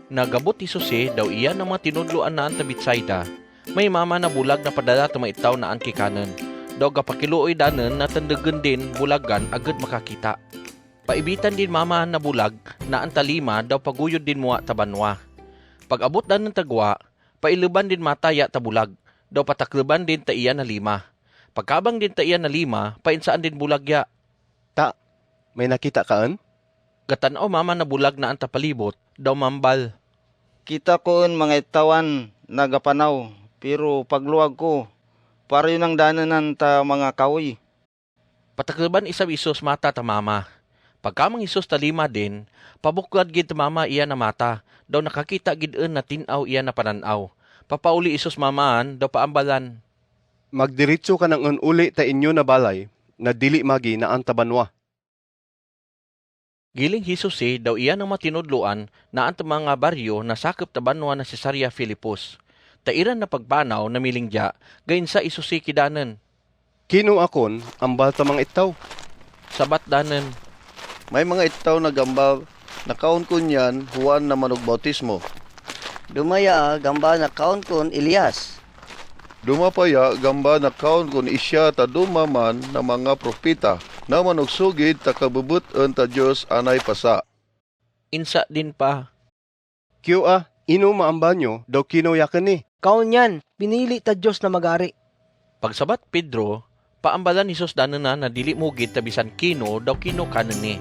Nagabot ni Jose daw iya ng mga tinudloan na ang tabitsayda. May mama na bulag na padala tumaitaw na ang kikanan. Daw kapakiluoy danen na tandagan din bulagan agad makakita. Paibitan din mama na bulag na ang talima daw paguyod din muwa tabanwa. Pag abot dan ng tagwa, pailuban din mataya tabulag. Daw patakluban din ta iya na lima. Pagkabang din ta iya na lima, painsaan din bulagya. Ta, may nakita kaan? Gatanaw mama na bulag na ang tapalibot, daw mambal. Kita koon mga itawan nagapanaw, pero pagluwag ko, para yun ang dananan ta mga kahoy. Patakluban isab Isus mata ta mama. Pagkamang Isus talima din, pabuklad gid ta mama iya na mata, daw nakakita gid na tinaw iya na pananaw. Papauli Isus mamaan, daw paambalan. Magdiritso ka ng unuli ta inyo na balay, na dili magi na ang tabanwa. Giling Hisusi daw iya ng matinudluan na ang mga baryo na sakop tabanwa na Cesarea Philippus. Tairan na pagpanaw na milingja, gayon sa Isusi kidanan. Kino akon, ambal ta mga itaw. Sabat danan, May mga itaw na gamba, nakaon ko niyan, Juan na manog bautismo. Dumaya gamba na kaon kon Elias. Dumapaya, gamba nakaon ko isya ta dumaman na mga propita, na manog sugid ta kabubuton ta Diyos anay pasa. insa din pa. Kiyo ino maamba nyo, daw kino yakan ni. Kaon yan, pinili ta Diyos na magari. Pagsabat Pedro, paambalan ni Sus danan na dili mo gid tabisan kino daw kino kanan ni.